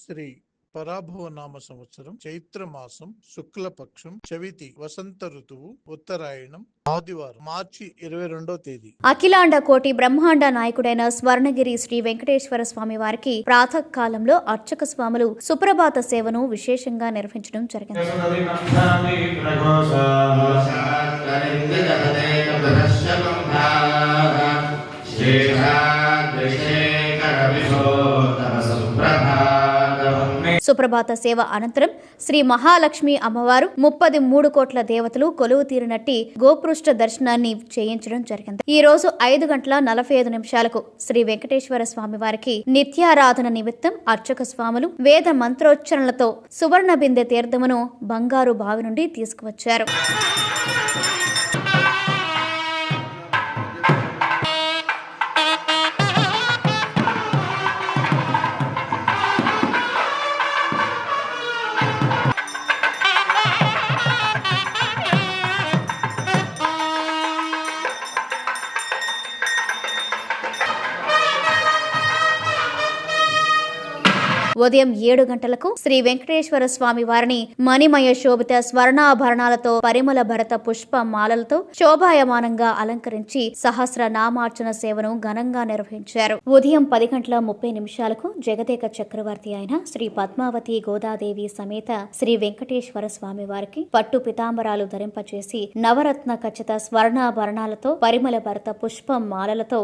శ్రీ పరాభవనామ సంవత్సరం చైత్రమాసం శుక్లపక్షం చవితి వసంత ఋతువు ఉత్తరాయణం ఆదివారం మార్చి 22వ తేదీ. అఖిలాండ కోటి బ్రహ్మాండ నాయకుడైన స్వర్ణగిరి శ్రీ వెంకటేశ్వర స్వామి వారికి ప్రాతకాలంలో అర్చక స్వాములు సుప్రభాత సేవను విశేషంగా నిర్వహించడం జరిగింది. సుప్రభాత సేవ అనంతరం శ్రీ మహాలక్ష్మి అమ్మవారు 33 కోట్ల దేవతలు కొలువు తీరినట్టి గోపృష్ఠ దర్శనాన్ని చేయించడం జరిగింది. ఈ రోజు 5:45 శ్రీ వెంకటేశ్వర స్వామి వారికి నిత్యారాధన నిమిత్తం అర్చక స్వాములు వేద మంత్రోచ్చరణలతో సువర్ణ బిందె తీర్థమును బంగారు బావి నుండి తీసుకువచ్చారు. ఉదయం 7 గంటలకు శ్రీ వెంకటేశ్వర స్వామి వారిని మణిమయ శోభిత స్వర్ణాభరణాలతో పరిమళ భరత పుష్ప మాలలతో శోభాయమానంగా అలంకరించి సహస్ర నామార్చన సేవను ఘనంగా నిర్వహించారు. ఉదయం 10:30 జగదేక చక్రవర్తి అయిన శ్రీ పద్మావతి గోదాదేవి సమేత శ్రీ వెంకటేశ్వర స్వామి వారికి పట్టు పితాంబరాలు ధరింపచేసి నవరత్న ఖచ్చిత స్వర్ణాభరణాలతో పరిమళ భరత పుష్ప మాలలతో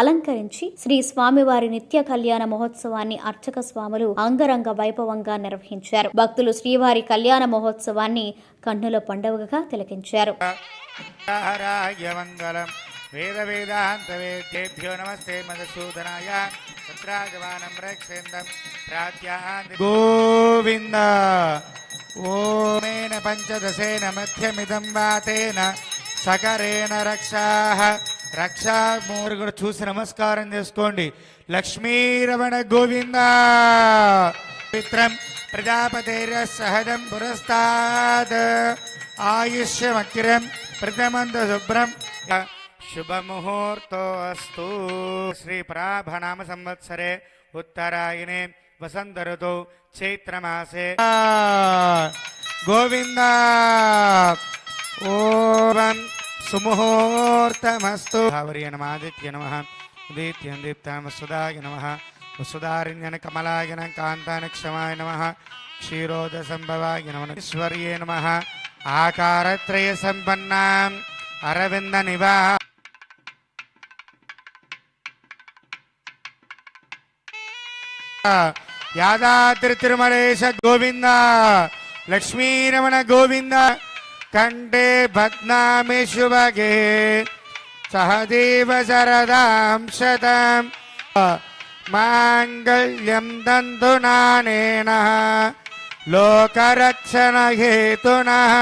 అలంకరించి శ్రీ స్వామివారి నిత్య కళ్యాణ మహోత్సవాన్ని అర్చక స్వాములు అంగరంగ వైభవంగా నిర్వహించారు. భక్తులు శ్రీవారి కళ్యాణ మహోత్సవాన్ని కన్నుల పండుగగా తిలకించారు. వేద వేదాంత వేద్యేభ్యో నమస్తే మధుసూదనాయ పుత్రాజవానం రక్షేందం ప్రాత్యాన్ గోవింద ఓమేన పంచదశేన మధ్యమిదం వాతేన సకరేణ రక్షాః రక్షా మూరు కూడా చూసి నమస్కారం చేసుకోండి. లక్ష్మీరమణ గోవింద పిత్రం ప్రజాపతేర సహజం పురస్తాద్ ఆయుష్యమకిరం ప్రథమంత శుభ్రం శుభముహూర్తో అస్తు. శ్రీ పరాభనామ సంవత్సరే ఉత్తరాయణే వసంత ఋతౌ చైత్రమాసే గోవింద ఓం సుముహూర్తమస్తు. భావర్య నమాదిత్య నమః ఉదీత్యం దీప్తాం వసుదాయ నమః వసుదారణ్యన కమలాయ నమః కాంతాన క్షమాయ నమః క్షీరోద సంభవాయ నమః ఈశ్వర్యే నమః ఆకారత్రయ సంపన్నాం అరవింద నివాహ యాదాద్రి తిరుమలేశ గోవింద లక్ష్మీరమణ గోవింద కంఠే భద్నామి శుభగే సహదేవ శరదాం శతం మాంగళ్యం దంతునానేన లోకరక్షణ హేతునః.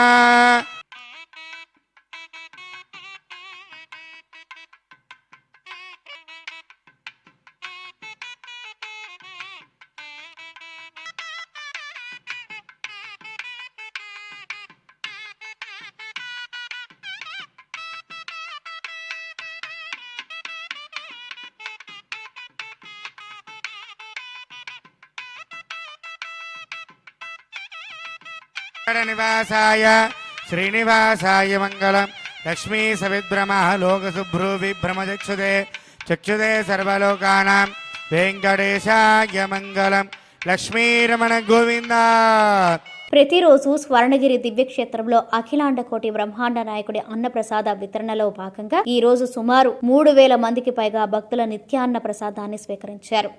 నివాసాయ శ్రీనివాసాయ మంగళం. లక్ష్మీ సవిద్భ్రమః లోకశుభ్రో విభ్రమచక్షుదే చక్షుదే సర్వలోకానాం వెంకటేశాయ మంగళం. లక్ష్మీరమణ గోవింద. ప్రతిరోజు స్వర్ణగిరి దివ్యక్షేత్రంలో అఖిలాండ కోటి బ్రహ్మాండ నాయకుడి అన్నప్రసాద వితరణలో భాగంగా ఈ రోజు సుమారు 3000 మందికి పైగా భక్తుల నిత్యాన్న ప్రసాదాన్ని స్వీకరించారు.